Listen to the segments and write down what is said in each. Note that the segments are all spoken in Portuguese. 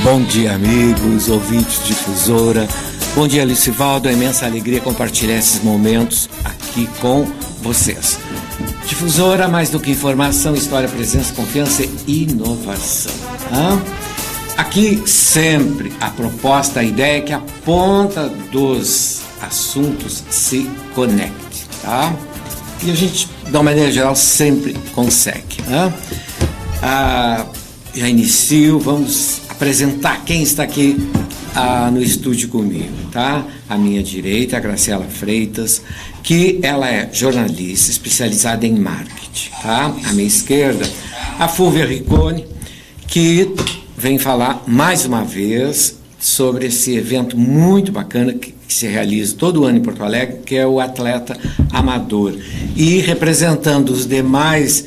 Bom dia, amigos, ouvintes de Difusora. Bom dia, Licivaldo. É uma imensa alegria compartilhar esses momentos aqui com vocês. Difusora, mais do que informação, história, presença, confiança e inovação. Aqui sempre a proposta, a ideia é que a ponta dos assuntos se conecte, tá? E a gente, de uma maneira geral, sempre consegue. Já inicio, vamos apresentar quem está aqui no estúdio comigo, tá? À minha direita, a Graciela Freitas, que ela é jornalista especializada em marketing, tá? À minha esquerda, a Fúvia Riccone, que vem falar mais uma vez sobre esse evento muito bacana que se realiza todo ano em Porto Alegre, que é o Atleta Amador. E representando os demais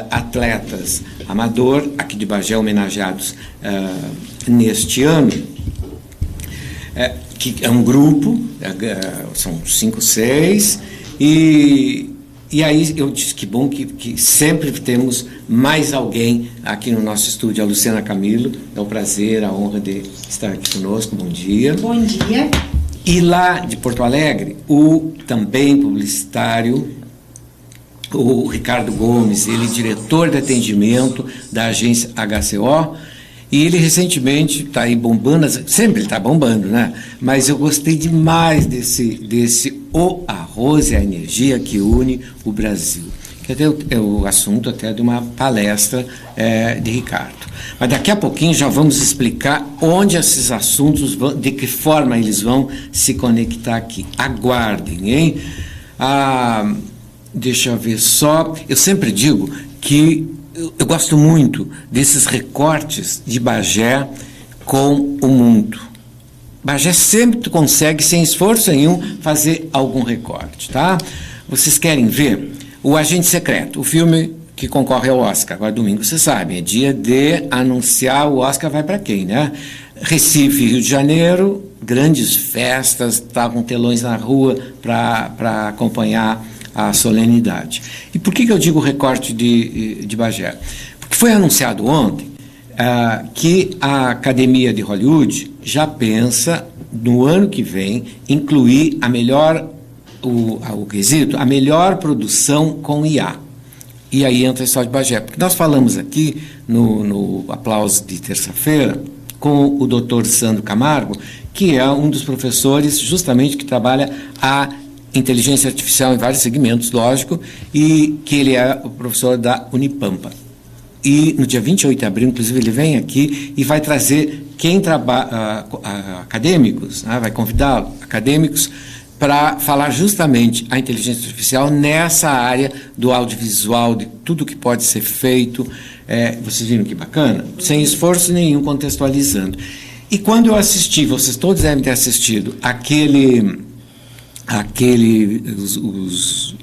atletas amador, aqui de Bagé, homenageados neste ano, que é um grupo, são 5, 6, e aí eu disse que bom que sempre temos mais alguém aqui no nosso estúdio, a Luciana Camilo. É um prazer, a honra de estar aqui conosco. Bom dia. Bom dia. E lá de Porto Alegre, o também publicitário, o Ricardo Gomes, ele é diretor de atendimento da agência HCO, e ele recentemente está aí bombando, sempre ele está bombando, né? Mas eu gostei demais desse O Arroz e a Energia que une o Brasil, que até é o assunto até de uma palestra de Ricardo. Mas daqui a pouquinho já vamos explicar onde esses assuntos vão, de que forma eles vão se conectar aqui. Aguardem, hein? Deixa eu ver só. Eu sempre digo que eu gosto muito desses recortes de Bagé com o mundo. Bagé sempre consegue, sem esforço nenhum, fazer algum recorte, tá? Vocês querem ver O Agente Secreto, o filme que concorre ao Oscar. Agora, domingo, vocês sabem, é dia de anunciar o Oscar vai para quem, né? Recife, Rio de Janeiro, grandes festas, estavam telões na rua para acompanhar a solenidade. E por que eu digo recorte de Bagé? Porque foi anunciado ontem que a Academia de Hollywood já pensa, no ano que vem, incluir a melhor produção com IA. E aí entra a história de Bagé. Porque nós falamos aqui, no aplauso de terça-feira, com o Dr. Sandro Camargo, que é um dos professores justamente que trabalha a inteligência artificial em vários segmentos, lógico, e que ele é o professor da Unipampa. E no dia 28 de abril, inclusive, ele vem aqui e vai trazer quem trabalha, acadêmicos, vai convidá-lo, acadêmicos, para falar justamente a inteligência artificial nessa área do audiovisual, de tudo que pode ser feito. Vocês viram que bacana? Sem esforço nenhum, contextualizando. E quando eu assisti, vocês todos devem ter assistido,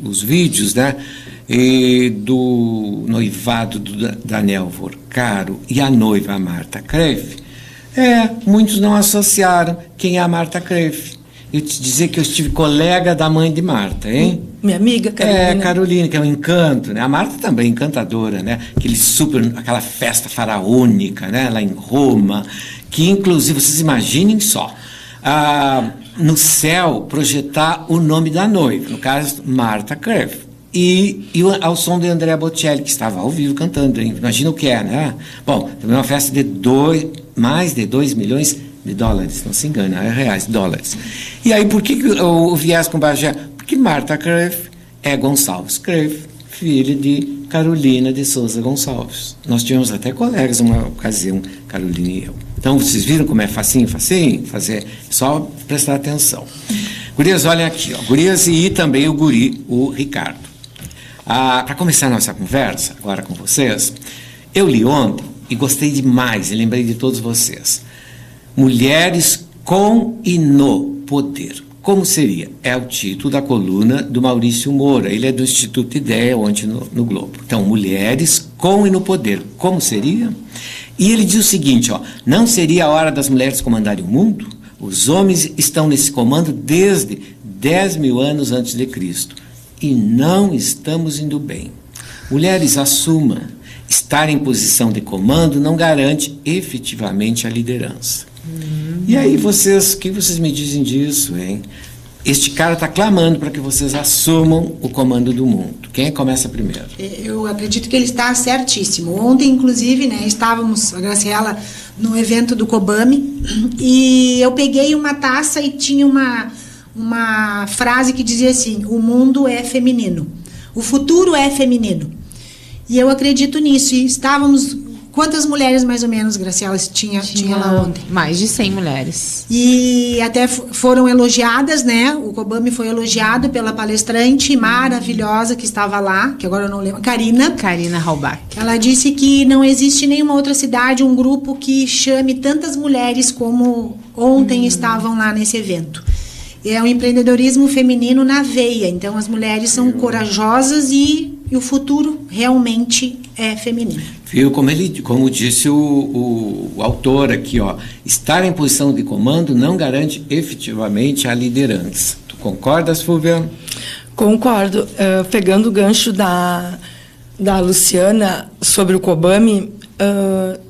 os vídeos, né, do noivado do Daniel Vorcaro e a noiva, a Marta Kreff, muitos não associaram quem é a Marta Kreff. Eu te dizer que eu estive colega da mãe de Marta, hein? Minha amiga Carolina. Carolina, que é um encanto, né? A Marta também, encantadora, né? Aquela festa faraônica, né? Lá em Roma, que inclusive, vocês imaginem só, no céu projetar o nome da noiva, no caso, Marta Kreff. E ao som de Andrea Bocelli, que estava ao vivo cantando, hein? Imagina o que é, né? Bom, também uma festa de mais de 2 milhões de dólares, não se engana, reais, dólares. E aí, por que o viés com Bagé? Porque Marta Kreff é Gonçalves Kreff, filha de Carolina de Souza Gonçalves. Nós tivemos até colegas numa ocasião, Carolina e eu. Então, vocês viram como é facinho fazer? Só prestar atenção. Gurias, olhem aqui, ó. Gurias e também o guri, o Ricardo. Para começar a nossa conversa, agora com vocês, eu li ontem e gostei demais, e lembrei de todos vocês. Mulheres com e no poder. Como seria? É o título da coluna do Maurício Moura. Ele é do Instituto Ideia, ontem no Globo. Então, mulheres com e no poder. Como seria? E ele diz o seguinte, não seria a hora das mulheres comandarem o mundo? Os homens estão nesse comando desde 10 mil anos antes de Cristo. E não estamos indo bem. Mulheres, assumam. estar em posição de comando não garante efetivamente a liderança. E aí o que vocês me dizem disso, hein? Este cara está clamando para que vocês assumam o comando do mundo. Quem começa primeiro? Eu acredito que ele está certíssimo. Ontem, inclusive, né, estávamos, a Graciela, no evento do COBAME, e eu peguei uma taça e tinha uma frase que dizia assim: o mundo é feminino, o futuro é feminino. E eu acredito nisso. E estávamos... Quantas mulheres, mais ou menos, Graciela, tinha lá ontem? Mais de 100 mulheres. E até foram elogiadas, né? O COBAME foi elogiado pela palestrante maravilhosa que estava lá, que agora eu não lembro, Karina Halbach. Ela disse que não existe nenhuma outra cidade, um grupo que chame tantas mulheres como ontem estavam lá nesse evento. É um empreendedorismo feminino na veia, então as mulheres são corajosas e o futuro realmente é feminino. Viu? Como disse o autor aqui, ó, estar em posição de comando não garante efetivamente a liderança. Tu concordas, Fúvia? Concordo. Pegando o gancho da Luciana sobre o COBAME,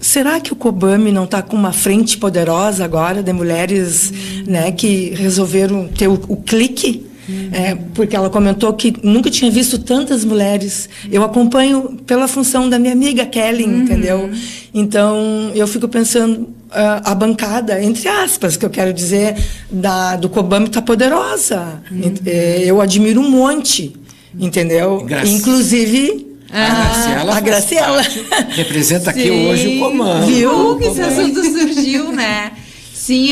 será que o COBAME não está com uma frente poderosa agora de mulheres, né, que resolveram ter o clique? Porque ela comentou que nunca tinha visto tantas mulheres. Eu acompanho pela função da minha amiga Kelly, entendeu? Então, eu fico pensando, a bancada, entre aspas, que eu quero dizer, do COBAME está poderosa. Eu admiro um monte, entendeu? Inclusive... a Graciela representa aqui hoje o comando. Viu que esse assunto surgiu, né? Sim,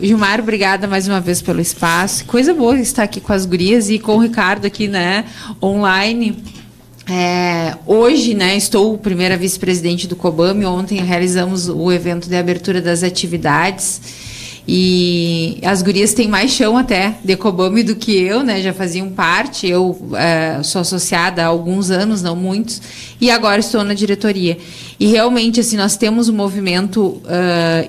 Gilmar, obrigada mais uma vez pelo espaço. Coisa boa estar aqui com as gurias e com o Ricardo aqui, né, online. Hoje, né, estou primeira vice-presidente do COBAME. Ontem realizamos o evento de abertura das atividades. E as gurias têm mais chão até de COBAME do que eu, né? Já faziam parte. Eu sou associada há alguns anos, não muitos, e agora estou na diretoria. E realmente, assim, nós temos um movimento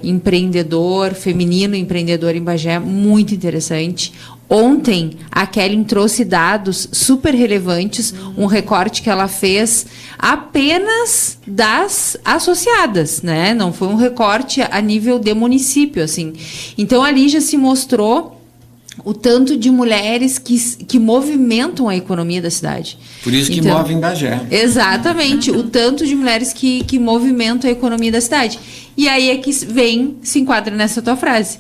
empreendedor, feminino empreendedor em Bagé, muito interessante. Ontem, a Kelly trouxe dados super relevantes, um recorte que ela fez apenas das associadas, né? Não foi um recorte a nível de município, assim. Então, ali já se mostrou o tanto de mulheres que movimentam a economia da cidade. Por isso que movem Bagé. Exatamente, o tanto de mulheres que movimentam a economia da cidade. E aí é que se enquadra nessa tua frase.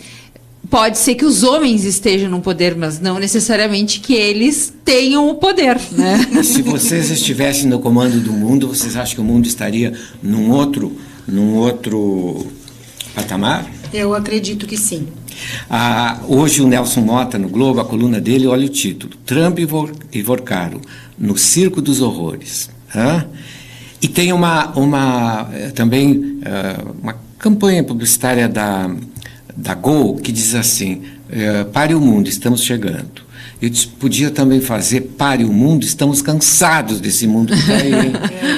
Pode ser que os homens estejam no poder, mas não necessariamente que eles tenham o poder, né? Se vocês estivessem no comando do mundo, vocês acham que o mundo estaria num outro patamar? Eu acredito que sim. Hoje o Nelson Mota, no Globo, a coluna dele, olha o título: Trump e Vorcaro, no Circo dos Horrores. E tem também uma campanha publicitária da Gol, que diz assim: pare o mundo, estamos chegando. Eu podia também fazer: pare o mundo, estamos cansados desse mundo que está aí.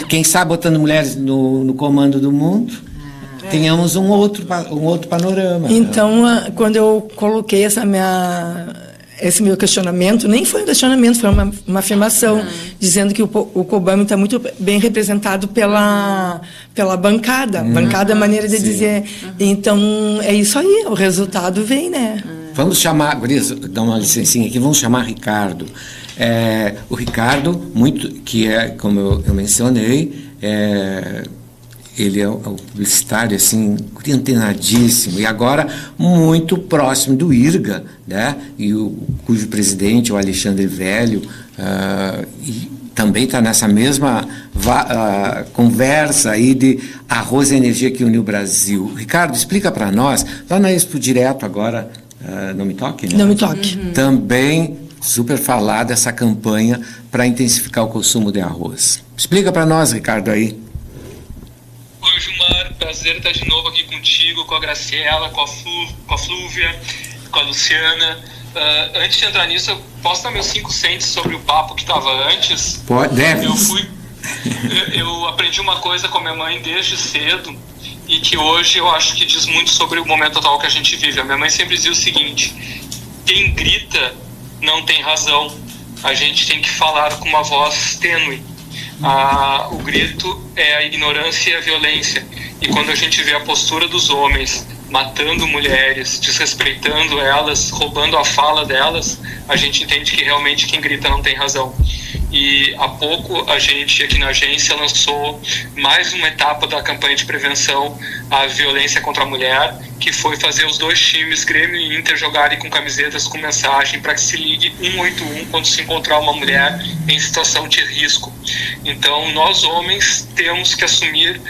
Quem sabe, botando mulheres no comando do mundo, tenhamos um outro panorama. Então, quando eu coloquei esse meu questionamento, nem foi um questionamento, foi uma afirmação, dizendo que o COBAME está muito bem representado pela bancada. Bancada é a maneira de dizer. Então, é isso aí, o resultado vem, né? Vamos chamar, Gurias, dá uma licencinha aqui, vamos chamar Ricardo. O Ricardo, que é, como eu mencionei, ele é um publicitário, assim, antenadíssimo, e agora muito próximo do IRGA, né? Cujo presidente, o Alexandre Velho, e também está nessa mesma conversa aí de arroz e energia que uniu o Brasil. Ricardo, explica para nós, lá na Expo Direto agora, Não Me Toque, né? Não Me Toque. Também super falada essa campanha para intensificar o consumo de arroz. Explica para nós, Ricardo, aí. Oi, Gilmar, prazer estar de novo aqui contigo, com a Graciela, com a Flúvia, com a Luciana. Antes de entrar nisso, eu posso dar meus 5 cents sobre o papo que estava antes? Deve. Eu aprendi uma coisa com a minha mãe desde cedo e que hoje eu acho que diz muito sobre o momento atual que a gente vive. A minha mãe sempre dizia o seguinte: quem grita não tem razão, a gente tem que falar com uma voz tênue. o grito é a ignorância e a violência. E quando a gente vê a postura dos homens matando mulheres, desrespeitando elas, roubando a fala delas, a gente entende que realmente quem grita não tem razão. E há pouco a gente aqui na agência lançou mais uma etapa da campanha de prevenção à violência contra a mulher, que foi fazer os 2 times, Grêmio e Inter, jogarem com camisetas com mensagem para que se ligue 181 quando se encontrar uma mulher em situação de risco. Então nós homens temos que assumir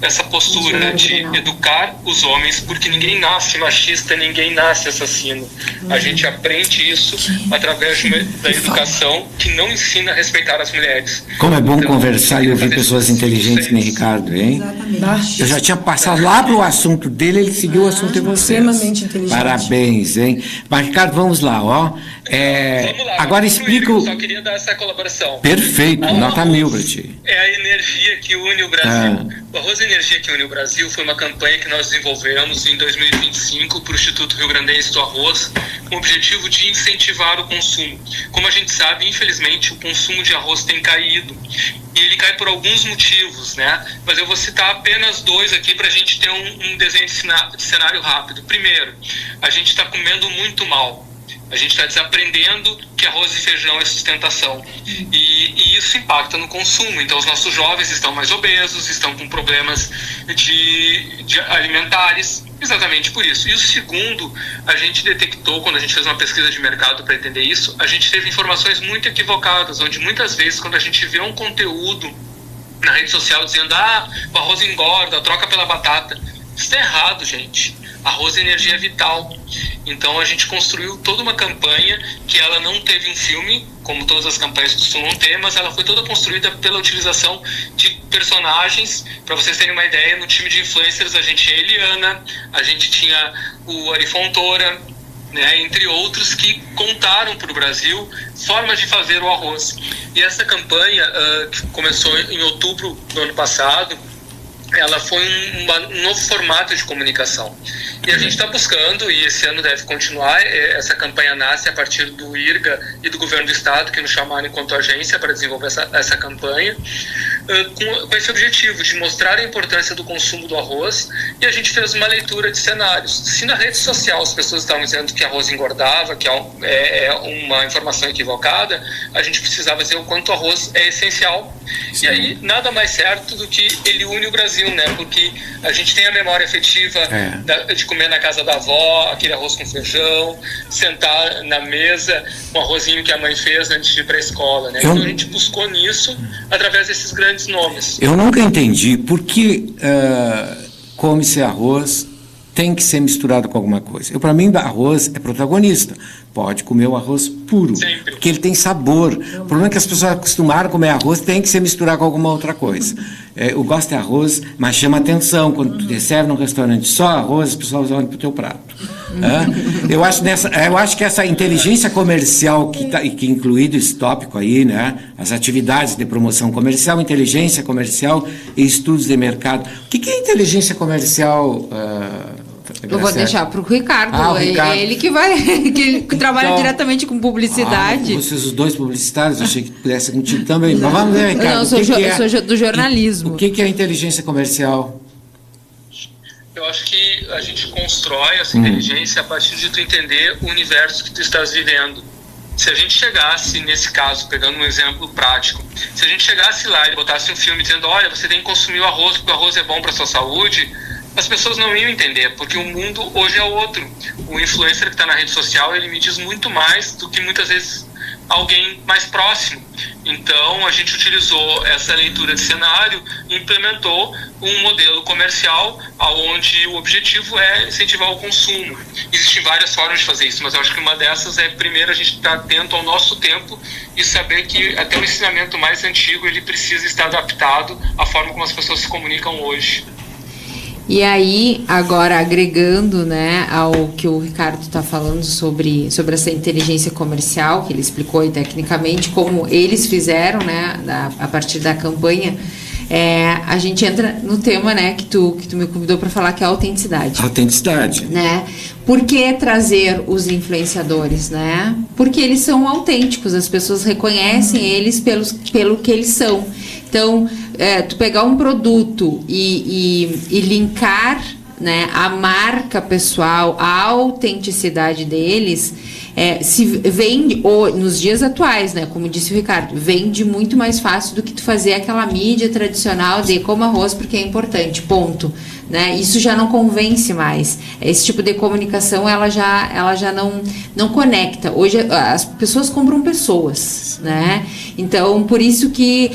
essa postura de educar os homens, porque ninguém nasce machista, ninguém nasce assassino. A gente aprende isso através da educação, que não ensina a respeitar as mulheres. Como é bom conversar e ouvir pessoas inteligentes, né, Ricardo, hein? Exatamente. Eu já tinha passado lá para o assunto dele, ele seguiu o assunto de vocês. Extremamente inteligente. Parabéns, hein? Mas, Ricardo, vamos lá, ó. Vamos lá, agora explica o... Só queria dar essa colaboração. Perfeito, nota 1000 para ti. É a energia que une o Brasil. O Arroz Energia que une o Brasil foi uma campanha que nós desenvolvemos em 2025 para o Instituto Rio Grandense do Arroz, com o objetivo de incentivar o consumo. Como a gente sabe, infelizmente, o consumo de arroz tem caído. E ele cai por alguns motivos, né? Mas eu vou citar apenas 2 aqui para a gente ter um desenho de cenário rápido. Primeiro, a gente está comendo muito mal. A gente está desaprendendo que arroz e feijão é sustentação. E isso impacta no consumo. Então, os nossos jovens estão mais obesos, estão com problemas de alimentares, exatamente por isso. E o segundo, a gente detectou, quando a gente fez uma pesquisa de mercado para entender isso, a gente teve informações muito equivocadas, onde muitas vezes, quando a gente vê um conteúdo na rede social dizendo o arroz engorda, troca pela batata, isso está errado, gente. Arroz e energia é vital. Então a gente construiu toda uma campanha que ela não teve um filme, como todas as campanhas costumam ter, mas ela foi toda construída pela utilização de personagens. Para vocês terem uma ideia, no time de influencers a gente tinha a Eliana, a gente tinha o Ari Fontoura, né, entre outros, que contaram para o Brasil formas de fazer o arroz. E essa campanha, que começou em outubro do ano passado, ela foi um novo formato de comunicação. E a gente está buscando, e esse ano deve continuar, essa campanha nasce a partir do IRGA e do governo do estado, que nos chamaram enquanto agência para desenvolver essa campanha, com esse objetivo de mostrar a importância do consumo do arroz. E a gente fez uma leitura de cenários. Se na rede social as pessoas estavam dizendo que arroz engordava, que é uma informação equivocada, a gente precisava dizer o quanto o arroz é essencial. Sim. E aí, nada mais certo do que ele une o Brasil, né? Porque a gente tem a memória afetiva de comer na casa da avó, aquele arroz com feijão, sentar na mesa com o arrozinho que a mãe fez antes de ir para a escola, né? Então a gente buscou nisso através desses grandes nomes. Eu nunca entendi por que come-se arroz tem que ser misturado com alguma coisa. Para mim, arroz é protagonista. Pode comer o arroz puro, sempre, porque ele tem sabor. O problema é que as pessoas acostumaram a comer arroz, tem que ser misturado com alguma outra coisa. Eu gosto de arroz, mas chama atenção. Quando tu serve num restaurante só arroz, as pessoas olham para o teu prato. Eu acho que essa inteligência comercial que incluído esse tópico aí, né, as atividades de promoção comercial, inteligência comercial e estudos de mercado. O que é inteligência comercial? Eu vou deixar para o Ricardo. Ele que vai, que trabalha diretamente com publicidade. Vocês os dois publicitários, eu achei que pudesse contigo também. Mas vamos ver, Ricardo. Não, eu sou do jornalismo. O que é inteligência comercial? Eu acho que a gente constrói essa inteligência a partir de tu entender o universo que tu estás vivendo. Se a gente chegasse, nesse caso, pegando um exemplo prático, se a gente chegasse lá e botasse um filme dizendo, olha, você tem que consumir o arroz, porque o arroz é bom para a sua saúde, as pessoas não iam entender, porque o mundo hoje é outro. O influencer que está na rede social, ele me diz muito mais do que muitas vezes alguém mais próximo. Então, a gente utilizou essa leitura de cenário e implementou um modelo comercial onde o objetivo é incentivar o consumo. Existem várias formas de fazer isso, mas eu acho que uma dessas é, primeiro, a gente estar atento ao nosso tempo e saber que até o ensinamento mais antigo ele precisa estar adaptado à forma como as pessoas se comunicam hoje. E aí, agora agregando, né, ao que o Ricardo está falando sobre essa inteligência comercial, que ele explicou aí tecnicamente como eles fizeram, né, a partir da campanha, a gente entra no tema, né, que tu me convidou para falar, que é a autenticidade. Autenticidade. Né? Por que trazer os influenciadores, né? Porque eles são autênticos, as pessoas reconhecem eles pelo que eles são. Então, tu pegar um produto e linkar, né, a marca pessoal, a autenticidade deles, se vende, ou nos dias atuais, né, como disse o Ricardo, vende muito mais fácil do que tu fazer aquela mídia tradicional de coma arroz porque é importante, ponto. Né? Isso já não convence mais. Esse tipo de comunicação ela já não conecta. Hoje as pessoas compram pessoas, né? Então por isso que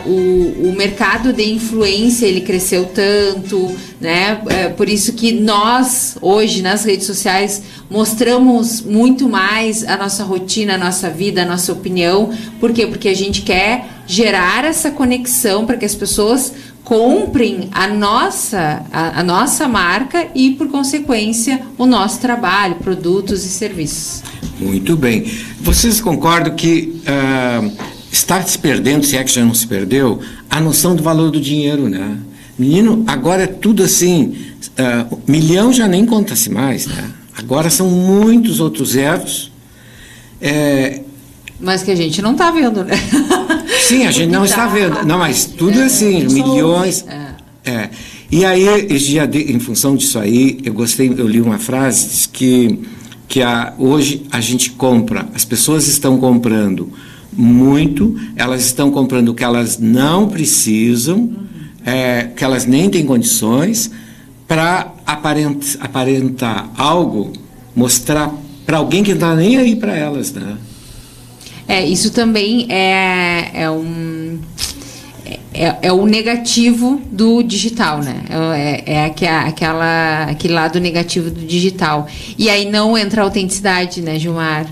o mercado de influência ele cresceu tanto, né? Por isso que nós hoje nas redes sociais mostramos muito mais a nossa rotina, a nossa vida, a nossa opinião. Por quê? Porque a gente quer gerar essa conexão para que as pessoas comprem a nossa marca e, por consequência, o nosso trabalho, produtos e serviços. Muito bem. Vocês concordam que está se perdendo, se é que já não se perdeu, a noção do valor do dinheiro, né? Menino, agora é tudo assim, milhão já nem conta-se mais, né? Agora são muitos outros zeros. Mas que a gente não está vendo, né? Sim, a gente não está vendo. Não, mas tudo é assim, milhões. E aí, em função disso aí, eu li uma frase diz que hoje a gente compra, as pessoas estão comprando muito, elas estão comprando o que elas não precisam, que elas nem têm condições, para aparentar algo, mostrar para alguém que não está nem aí para elas, né? Isso também é o negativo do digital, né? Aquele lado negativo do digital. E aí não entra a autenticidade, né, Gilmar?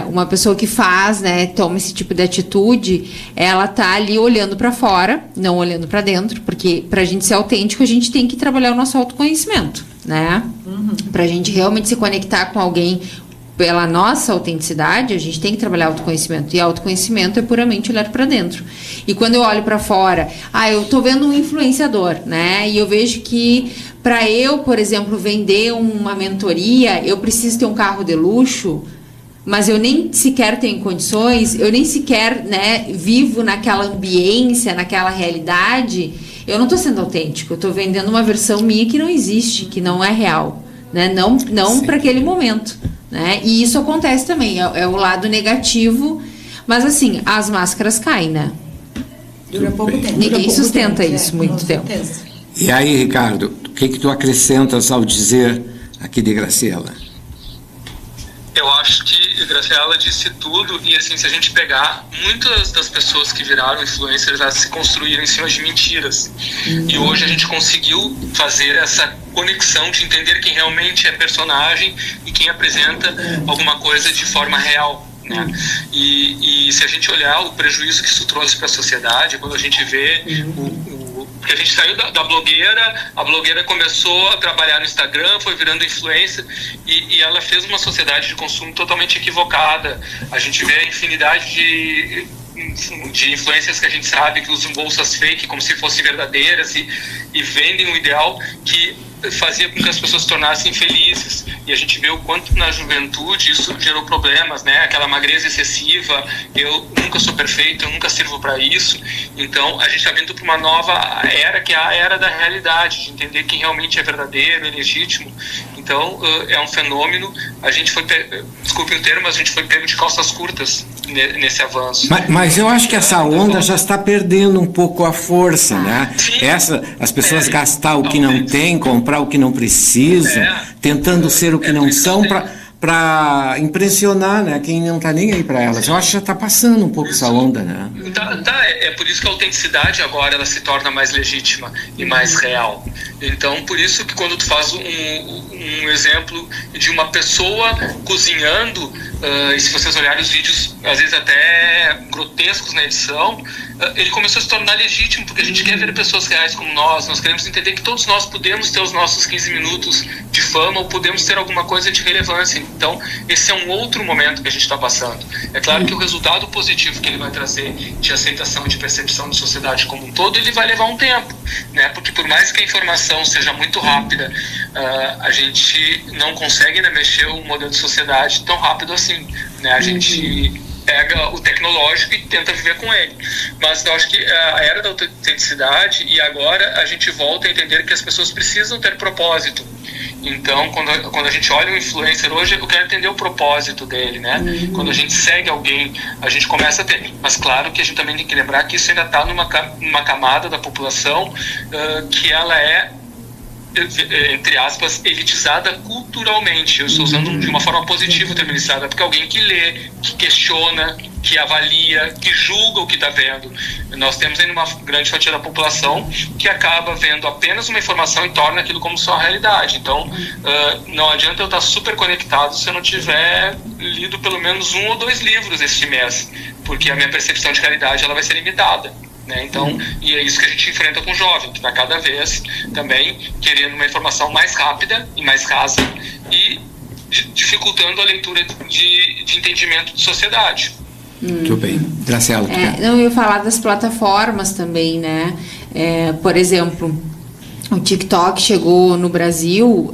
Uma pessoa que faz, né, toma esse tipo de atitude, ela tá ali olhando para fora, não olhando para dentro, porque para a gente ser autêntico, a gente tem que trabalhar o nosso autoconhecimento, né? Para a gente realmente se conectar com alguém pela nossa autenticidade, a gente tem que trabalhar autoconhecimento. E autoconhecimento é puramente olhar para dentro. E quando eu olho para fora, eu tô vendo um influenciador, né? E eu vejo que para eu, por exemplo, vender uma mentoria, eu preciso ter um carro de luxo, mas eu nem sequer tenho condições, eu nem sequer, né, vivo naquela ambiência, naquela realidade, eu não estou sendo autêntico, eu estou vendendo uma versão minha que não existe, que não é real, né? Não para aquele momento. Né? E isso acontece também, é o lado negativo, mas assim, as máscaras caem, né? Dura pouco tempo. Ninguém sustenta isso muito tempo. E aí, Ricardo, o que tu acrescentas ao dizer aqui de Graciela? Eu acho que a Graciela disse tudo, e assim, se a gente pegar, muitas das pessoas que viraram influencers, elas se construíram em cima de mentiras. E hoje a gente conseguiu fazer essa conexão de entender quem realmente é personagem e quem apresenta alguma coisa de forma real. Né? E se a gente olhar o prejuízo que isso trouxe para a sociedade, quando a gente vê porque a gente saiu da blogueira, a blogueira começou a trabalhar no Instagram, foi virando influencer e ela fez uma sociedade de consumo totalmente equivocada. A gente vê a infinidade de influências que a gente sabe que usam bolsas fake como se fossem verdadeiras e vendem um ideal que fazia com que as pessoas se tornassem felizes. E a gente vê o quanto na juventude isso gerou problemas, né? Aquela magreza excessiva, eu nunca sou perfeito, eu nunca sirvo para isso. Então a gente está vindo para uma nova era, que é a era da realidade, de entender quem realmente é verdadeiro, é legítimo. Então é um fenômeno. A gente foi, desculpe o termo, mas a gente foi pego de calças curtas nesse avanço. Mas eu acho que essa onda já está perdendo um pouco a força, né? Sim. As pessoas gastar o que não tem, comprar o que não precisam, tentando ser o que não são para impressionar, né, quem não está nem aí para elas. Eu acho que já está passando um pouco essa onda, né? É por isso que a autenticidade agora ela se torna mais legítima e mais real. Então, por isso que quando tu faz um exemplo de uma pessoa cozinhando, e se vocês olharem os vídeos, às vezes até grotescos na edição, ele começou a se tornar legítimo, porque a gente quer ver pessoas reais como nós queremos entender que todos nós podemos ter os nossos 15 minutos de fama ou podemos ter alguma coisa de relevância. Então, esse é um outro momento que a gente está passando. É claro que o resultado positivo que ele vai trazer de aceitação e de percepção da sociedade como um todo, ele vai levar um tempo, né? Porque por mais que a informação seja muito rápida, a gente não consegue, né, mexer o modelo de sociedade tão rápido assim, né? A gente pega o tecnológico e tenta viver com ele. Mas eu acho que a era da autenticidade, e agora a gente volta a entender que as pessoas precisam ter propósito. Então, quando a gente olha um influencer hoje, eu quero entender o propósito dele, né? Quando a gente segue alguém, a gente começa a ter. Mas claro que a gente também tem que lembrar que isso ainda está numa camada da população que ela é, entre aspas, elitizada culturalmente. Eu estou usando de uma forma positiva o termo elitizada, porque alguém que lê, que questiona, que avalia, que julga o que está vendo. Nós temos ainda uma grande fatia da população que acaba vendo apenas uma informação e torna aquilo como sua realidade. Então, não adianta eu estar super conectado se eu não tiver lido pelo menos 1 ou 2 livros este mês, porque a minha percepção de realidade ela vai ser limitada. Né? Então, e é isso que a gente enfrenta com o jovem, que está cada vez também querendo uma informação mais rápida e mais rasa e dificultando a leitura de entendimento de sociedade. Muito bem. Graciela. Eu ia falar das plataformas também, né? Por exemplo, o TikTok chegou no Brasil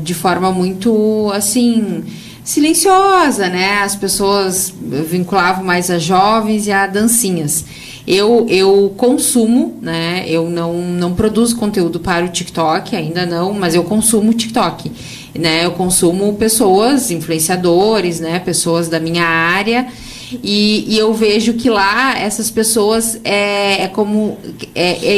de forma muito, assim, silenciosa, né? As pessoas vinculavam mais a jovens e a dancinhas. Eu consumo, né? Eu não produzo conteúdo para o TikTok, ainda não, mas eu consumo o TikTok, né? Eu consumo pessoas, influenciadores, né? Pessoas da minha área. E eu vejo que lá essas pessoas é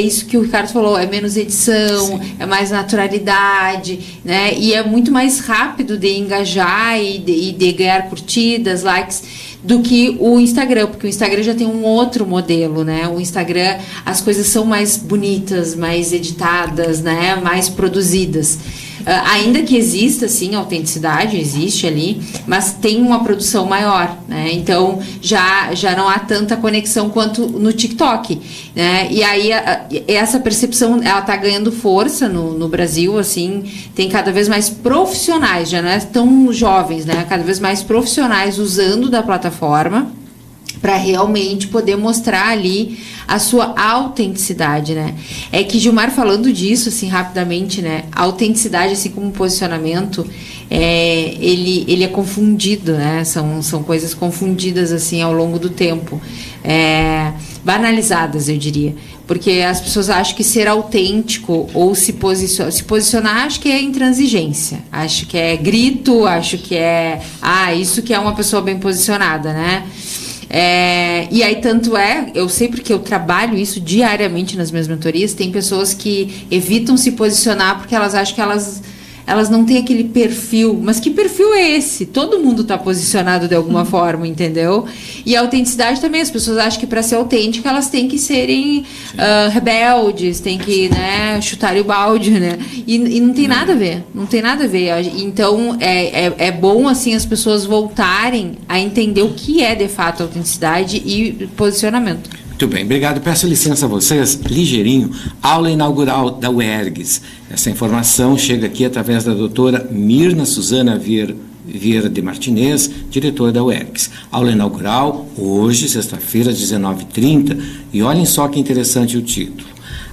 isso que o Ricardo falou, é menos edição, sim, é mais naturalidade, né? E é muito mais rápido de engajar e de ganhar curtidas, likes, do que o Instagram, porque o Instagram já tem um outro modelo, né? O Instagram, as coisas são mais bonitas, mais editadas, né? Mais produzidas. Ainda que exista, sim, autenticidade, existe ali, mas tem uma produção maior, né? Então, já não há tanta conexão quanto no TikTok, né? E aí, essa percepção, ela está ganhando força no Brasil, assim, tem cada vez mais profissionais, já não é tão jovens, né? Cada vez mais profissionais usando da plataforma para realmente poder mostrar ali a sua autenticidade, né? É que Gilmar, falando disso, assim, rapidamente, né? A autenticidade, assim como posicionamento, ele é confundido, né? São coisas confundidas, assim, ao longo do tempo. Banalizadas, eu diria. Porque as pessoas acham que ser autêntico ou se posicionar, acho que é intransigência. Acho que é grito, acho que isso que é uma pessoa bem posicionada, né? E aí, tanto eu sei porque eu trabalho isso diariamente nas minhas mentorias, tem pessoas que evitam se posicionar porque elas acham que elas não têm aquele perfil. Mas que perfil é esse? Todo mundo está posicionado de alguma forma, entendeu? E a autenticidade também, as pessoas acham que para ser autêntica elas têm que serem rebeldes, têm que, né, chutar o balde, né? E não tem nada a ver, não tem nada a ver. Então, é bom, assim, as pessoas voltarem a entender o que é, de fato, autenticidade e posicionamento. Muito bem, obrigado. Peço licença a vocês, ligeirinho, aula inaugural da UERGS. Essa informação chega aqui através da doutora Mirna Suzana Vieira de Martinez, diretora da UERGS. Aula inaugural, hoje, sexta-feira, 19h30, e olhem só que interessante o título.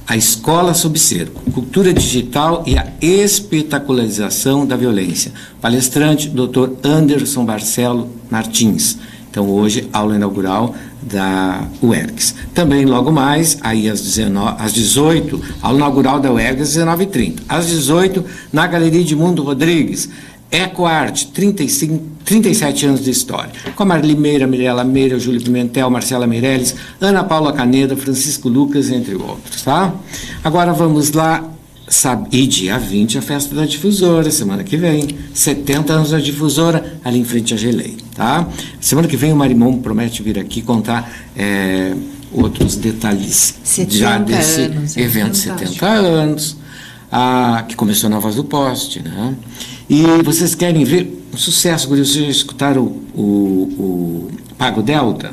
A Escola Sob Cerco, Cultura Digital e a Espetacularização da Violência. Palestrante, Dr. Anderson Barcelo Martins. Então, hoje, aula inaugural da UERGS. Também, logo mais, aí às 18, aula inaugural da UERGS, 19h30. Às 18, na Galeria Edmundo Rodrigues, EcoArt, 37 anos de história. Com a Marli Meira, Mirella Meira, Júlio Pimentel, Marcela Meirelles, Ana Paula Caneda, Francisco Lucas, entre outros, tá? Agora vamos lá. E dia 20, a festa da difusora, semana que vem, 70 anos da difusora, ali em frente à Gelei, tá? Semana que vem o Marimon promete vir aqui contar outros detalhes já desse evento, 70 anos, que começou na Voz do Poste, né? E vocês querem ver um sucesso, vocês já escutaram o Pago Delta?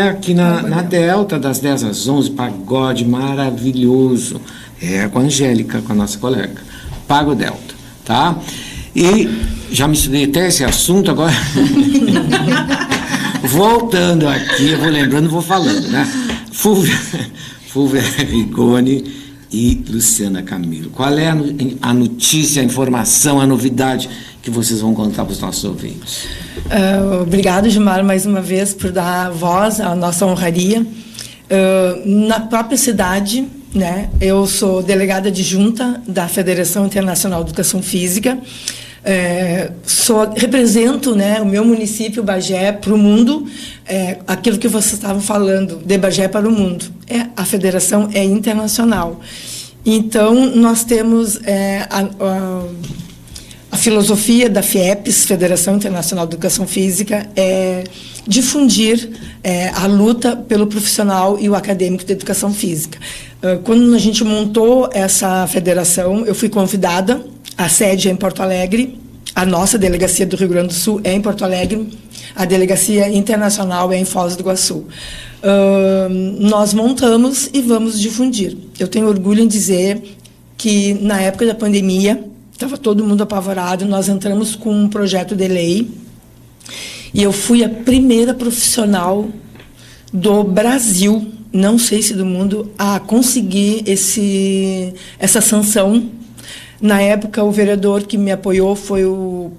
Aqui na Delta, das 10 às 11, pagode maravilhoso. Com a Angélica, com a nossa colega. Pago Delta, tá? E já me estudei até esse assunto, agora... Voltando aqui, eu vou lembrando, vou falando, né? Fúvia Rigoni, e Luciana Camilo. Qual é a notícia, a informação, a novidade que vocês vão contar para os nossos ouvintes? Obrigado, Gilmar, mais uma vez, por dar voz à nossa honraria. Na própria cidade, né, eu sou delegada adjunta da Federação Internacional de Educação Física. Represento, né, o meu município, Bagé, para o mundo. Aquilo que vocês estavam falando, de Bagé para o mundo. A federação é internacional. Então, nós temos a filosofia da FIEPS, Federação Internacional de Educação Física, é difundir a luta pelo profissional e o acadêmico de educação física. Quando a gente montou essa federação, eu fui convidada. A sede é em Porto Alegre, a nossa delegacia do Rio Grande do Sul é em Porto Alegre, a delegacia internacional é em Foz do Iguaçu. Nós montamos e vamos difundir. Eu tenho orgulho em dizer que, na época da pandemia, estava todo mundo apavorado, nós entramos com um projeto de lei e eu fui a primeira profissional do Brasil, não sei se do mundo, a conseguir essa sanção. Na época, o vereador que me apoiou foi o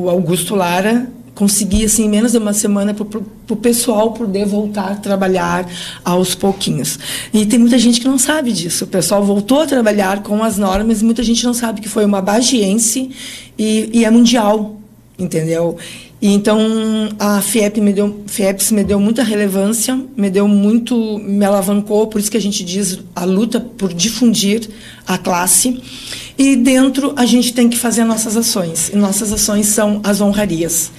Augusto Lara. Consegui, assim, em menos de uma semana, para o pessoal poder voltar a trabalhar aos pouquinhos. E tem muita gente que não sabe disso. O pessoal voltou a trabalhar com as normas e muita gente não sabe que foi uma bagiense e é mundial, entendeu? E então, a FIEPS me deu muita relevância, me alavancou, por isso que a gente diz a luta por difundir a classe. E dentro a gente tem que fazer nossas ações. E nossas ações são as honrarias.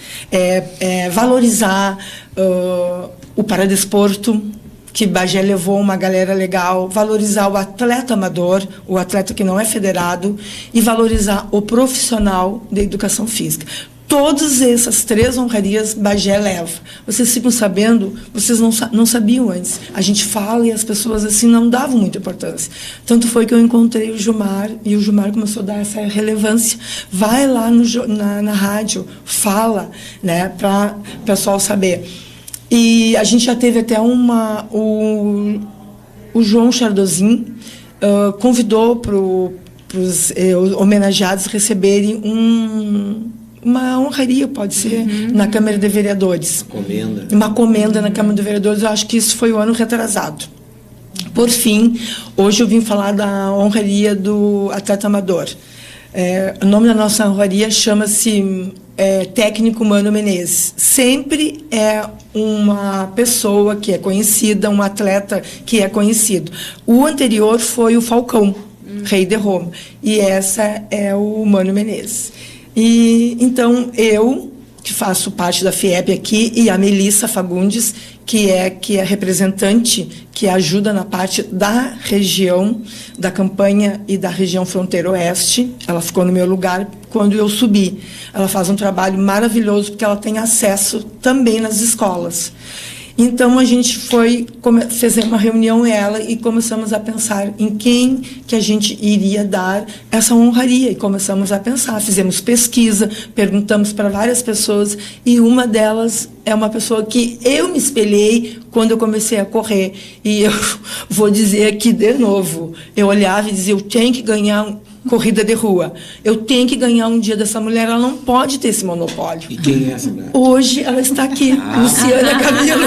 Valorizar o paradesporto, que Bagé levou uma galera legal, valorizar o atleta amador, o atleta que não é federado, e valorizar o profissional de educação física. Todas essas 3 honrarias Bagé leva. Vocês ficam sabendo, vocês não sabiam antes. A gente fala e as pessoas assim não davam muita importância. Tanto foi que eu encontrei o Gilmar e o Gilmar começou a dar essa relevância. Vai lá na rádio, fala, né, para o pessoal saber. E a gente já teve até o João Chardozin convidou para os homenageados receberem uma honraria, pode ser, na Câmara de Vereadores. Uma comenda na Câmara de Vereadores. Eu acho que isso foi o ano retrasado. Por fim, hoje eu vim falar da honraria do atleta amador. O nome da nossa honraria chama-se Técnico Mano Menezes. Sempre é uma pessoa que é conhecida, um atleta que é conhecido. O anterior foi o Falcão, rei de Roma. E essa é o Mano Menezes. E então eu, que faço parte da FIEP aqui, e a Melissa Fagundes, que é representante, que ajuda na parte da região, da campanha e da região fronteira oeste. Ela ficou no meu lugar quando eu subi. Ela faz um trabalho maravilhoso, porque ela tem acesso também nas escolas. Então, a gente fez uma reunião ela e começamos a pensar em quem que a gente iria dar essa honraria. E começamos a pensar, fizemos pesquisa, perguntamos para várias pessoas e uma delas é uma pessoa que eu me espelhei quando eu comecei a correr. E eu vou dizer aqui de novo, eu olhava e dizia, eu tenho que ganhar corrida de rua. Eu tenho que ganhar um dia dessa mulher, ela não pode ter esse monopólio. E quem é essa mulher? Hoje ela está aqui, Luciana Camilo.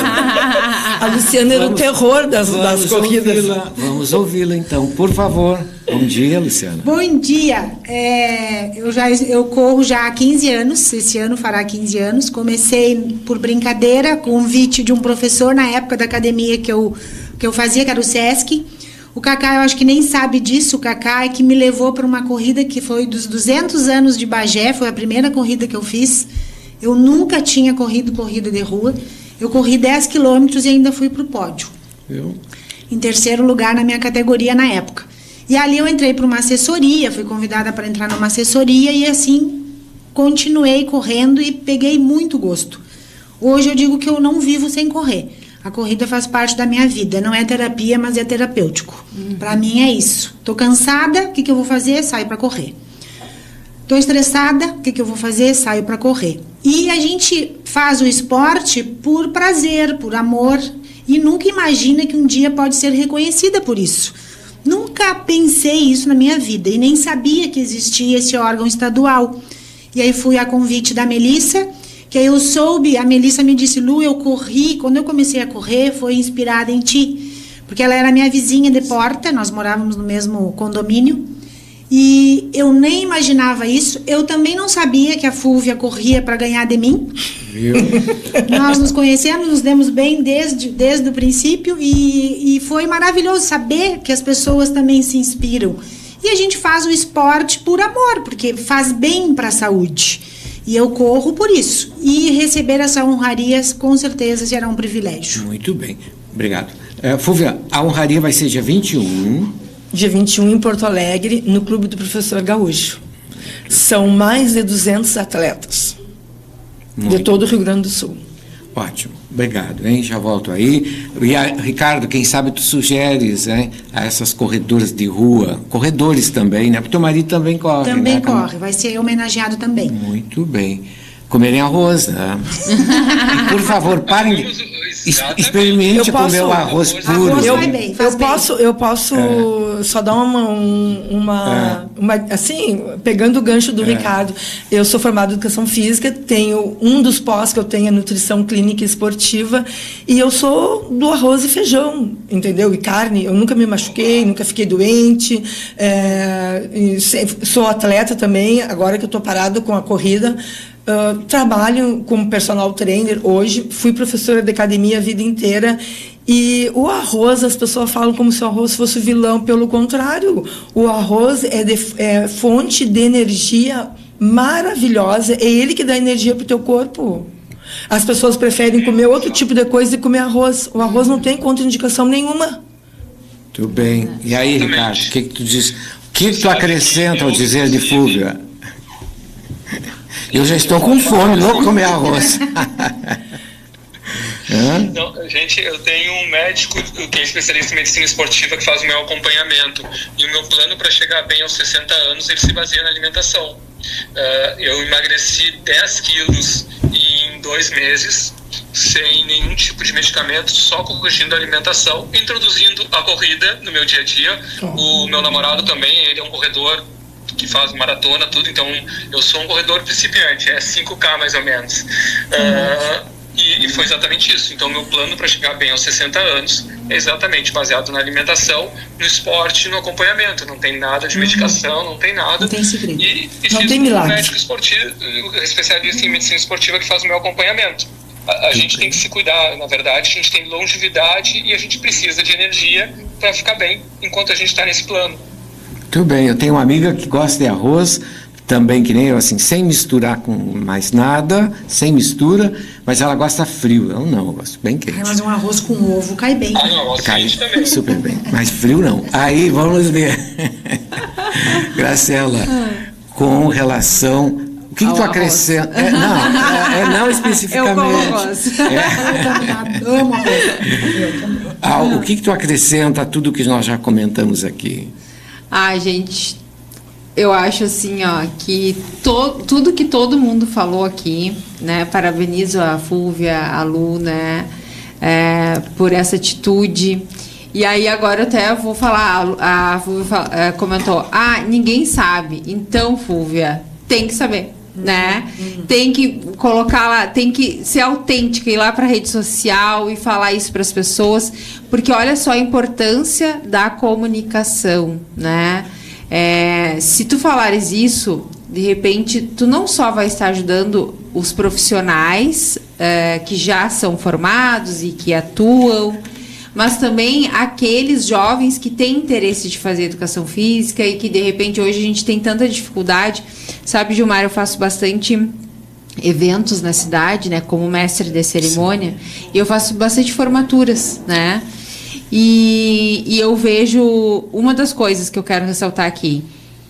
A Luciana era o terror das corridas. Vamos ouvi-la então, por favor. Bom dia, Luciana. Bom dia. Eu corro já há 15 anos, esse ano fará 15 anos. Comecei por brincadeira, convite de um professor na época da academia que eu fazia, que era o SESC. O Cacá, eu acho que nem sabe disso. O Cacá é que me levou para uma corrida que foi dos 200 anos de Bagé, foi a primeira corrida que eu fiz. Eu nunca tinha corrido corrida de rua. Eu corri 10 quilômetros e ainda fui para o pódio. Em 3º lugar na minha categoria na época. E ali eu entrei para uma assessoria, fui convidada para entrar numa assessoria e assim continuei correndo e peguei muito gosto. Hoje eu digo que eu não vivo sem correr. A corrida faz parte da minha vida. Não é terapia, mas é terapêutico. Para mim é isso. Tô cansada, o que eu vou fazer? Saio para correr. Tô estressada, o que eu vou fazer? Saio para correr. E a gente faz o esporte por prazer, por amor. E nunca imagina que um dia pode ser reconhecida por isso. Nunca nunca pensei isso na minha vida e nem sabia que existia esse órgão estadual. E aí fui a convite da Melissa, que aí eu soube, a Melissa me disse, Lu, eu corri, quando eu comecei a correr, foi inspirada em ti, porque ela era minha vizinha de porta, nós morávamos no mesmo condomínio, e eu nem imaginava isso. Eu também não sabia que a Fúvia corria para ganhar de mim. Viu? Nós nos conhecemos, nos demos bem desde o princípio, e foi maravilhoso saber que as pessoas também se inspiram. E a gente faz o esporte por amor, porque faz bem para a saúde. E eu corro por isso. E receber essa honraria, com certeza, será um privilégio. Muito bem. Obrigado. Fúvia, a honraria vai ser dia 21. Dia 21 em Porto Alegre, no Clube do Professor Gaúcho. São mais de 200 atletas de todo o Rio Grande do Sul. Ótimo. Obrigado, hein? Já volto aí. E Ricardo, quem sabe tu sugeres, hein, a essas corredoras de rua, corredores também, né? Porque teu marido também corre, também, né? Corre, vai ser homenageado também. Muito bem. Comerem arroz, né? E, por favor, parem de... Experimente comer o arroz puro. Eu posso só dar uma assim, pegando o gancho do Ricardo. Eu sou formada em educação física, tenho um dos pós que eu tenho é nutrição clínica e esportiva, e eu sou do arroz e feijão, entendeu? E carne. Eu nunca me machuquei, nunca fiquei doente. Sou atleta também, agora que eu estou parado com a corrida. Trabalho como personal trainer hoje, fui professora de academia a vida inteira, e o arroz, as pessoas falam como se o arroz fosse vilão. Pelo contrário, o arroz é fonte de energia maravilhosa, é ele que dá energia para o teu corpo. As pessoas preferem comer outro tipo de coisa e comer arroz. O arroz não tem contraindicação nenhuma. Tudo bem. E aí, Ricardo, o que tu diz? O que tu acrescenta ao dizer de Fúvia? Eu já estou com fome, louco comer arroz. Não, gente, eu tenho um médico que é especialista em medicina esportiva que faz o meu acompanhamento. E o meu plano para chegar bem aos 60 anos, ele se baseia na alimentação. Eu emagreci 10 quilos em 2 meses, sem nenhum tipo de medicamento, só corrigindo a alimentação, introduzindo a corrida no meu dia a dia. O meu namorado também, ele é um corredor que faz maratona, tudo, então eu sou um corredor principiante, é 5K mais ou menos. E foi exatamente isso. Então meu plano para chegar bem aos 60 anos é exatamente baseado na alimentação, no esporte e no acompanhamento. Não tem nada de medicação, não tem nada. Não tem segredo. E não tem milagre. Um médico esportivo, especialista em medicina esportiva, que faz o meu acompanhamento. A gente tem que se cuidar, na verdade, a gente tem longevidade e a gente precisa de energia para ficar bem enquanto a gente está nesse plano. Tudo bem, eu tenho uma amiga que gosta de arroz, também que nem eu, assim, sem misturar com mais nada, sem mistura, mas ela gosta frio. Eu não, eu gosto bem quente. Mas um arroz com ovo cai bem. Não, cai super bem, mas frio não. Aí, vamos ver. Graciela, com relação... O que tu acrescenta? Não especificamente. Eu arroz. Amo arroz. O que tu acrescenta a tudo que nós já comentamos aqui? Gente, eu acho assim, que tudo que todo mundo falou aqui, né? Parabenizo a Fúvia, a Lu, né? Por essa atitude. E aí agora eu até vou falar, a Fúvia comentou, ninguém sabe. Então, Fúvia, tem que saber, né? Tem que colocar lá, tem que ser autêntica, ir lá para a rede social e falar isso para as pessoas, porque olha só a importância da comunicação, né? Se tu falares isso, de repente, tu não só vai estar ajudando os profissionais que já são formados e que atuam, mas também aqueles jovens que têm interesse de fazer educação física e que, de repente, hoje a gente tem tanta dificuldade. Sabe, Gilmar, eu faço bastante eventos na cidade, né, como mestre de cerimônia, e eu faço bastante formaturas, né? E eu vejo uma das coisas que eu quero ressaltar aqui: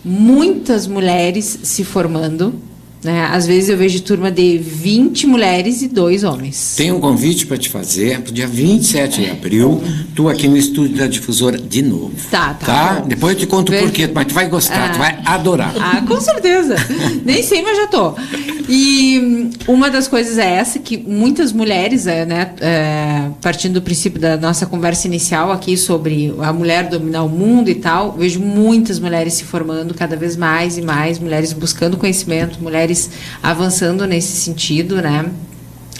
muitas mulheres se formando, né? Às vezes eu vejo turma de 20 mulheres e 2 homens. Tem um convite para te fazer, pro dia 27 de abril, tu aqui no estúdio da Difusora de novo. Tá? Bom. Depois eu te conto por quê, mas tu vai gostar, tu vai adorar. Com certeza. Nem sei, mas já tô. E uma das coisas é essa, que muitas mulheres, né, partindo do princípio da nossa conversa inicial aqui sobre a mulher dominar o mundo e tal, vejo muitas mulheres se formando cada vez mais e mais, mulheres buscando conhecimento, mulheres avançando nesse sentido, né?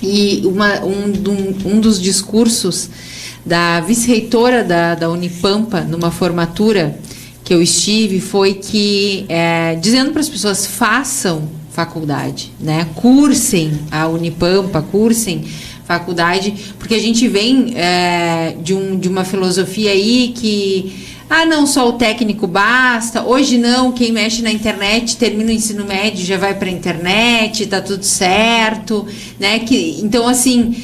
E um dos discursos da vice-reitora da Unipampa, numa formatura que eu estive, foi que, dizendo para as pessoas, façam faculdade, né? Cursem a Unipampa, cursem faculdade, porque a gente vem de uma filosofia aí que não, só o técnico basta. Hoje não, quem mexe na internet termina o ensino médio, já vai para a internet, tá tudo certo, né? Então, assim,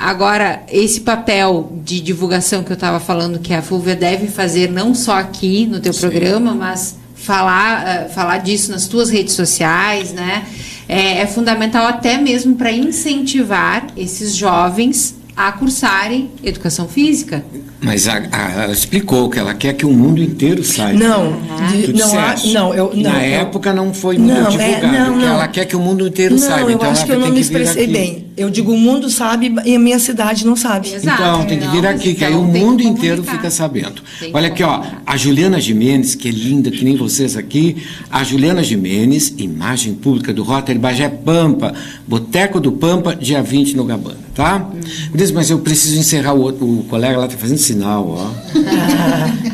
agora, esse papel de divulgação que eu estava falando que a Fúlvia deve fazer, não só aqui no teu programa, mas falar disso nas tuas redes sociais, né? É fundamental até mesmo para incentivar esses jovens a cursarem educação física. Mas ela explicou que ela quer que o mundo inteiro saiba. Na época não foi muito divulgado, porque ela quer que o mundo inteiro saiba. Eu então acho que eu não me expressei bem. Eu digo, o mundo sabe e a minha cidade não sabe. Exato. Então, tem que vir aqui, que aí o mundo inteiro fica sabendo. Olha aqui, ó, a Juliana Gimenez, que é linda, que nem vocês aqui, a Juliana Gimenez, imagem pública do Rotary Bagé Pampa, Boteco do Pampa, dia 20 no Gabana, tá? Mas eu preciso encerrar o colega lá, tá fazendo sinal, ó.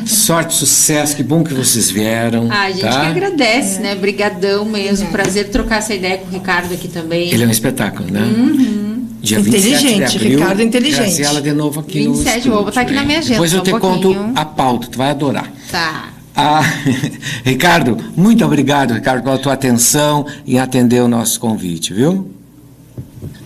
Sorte, sucesso, que bom que vocês vieram. A gente que agradece, né? Brigadão mesmo, prazer trocar essa ideia com o Ricardo aqui também. Ele é um espetáculo, né? Dia inteligente, Ricardo é inteligente. Graciela de novo aqui 27, no estúdio, vou botar aqui na minha agenda. Depois eu te conto a pauta, tu vai adorar. Tá. Ricardo, muito obrigado, Ricardo, pela tua atenção em atender o nosso convite, viu?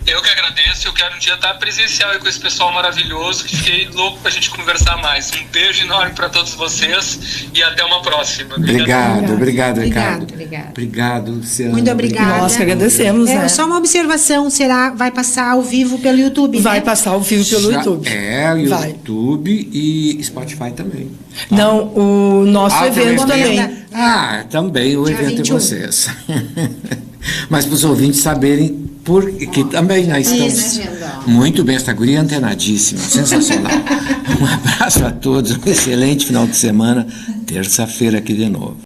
Eu que agradeço, eu quero um dia estar presencial aí com esse pessoal maravilhoso, que fiquei louco pra gente conversar mais. Um beijo enorme para todos vocês e até uma próxima. Obrigado, Ricardo. Obrigado, Luciano. Muito obrigada. Nós que agradecemos, né? Só uma observação, vai passar ao vivo pelo YouTube, Vai né? passar ao vivo pelo YouTube. YouTube e Spotify também. Não, o nosso evento também. Também o evento de vocês. Mas para os ouvintes saberem, porque também nós estamos muito bem, essa guria antenadíssima, sensacional. Um abraço a todos, um excelente final de semana, terça-feira aqui de novo.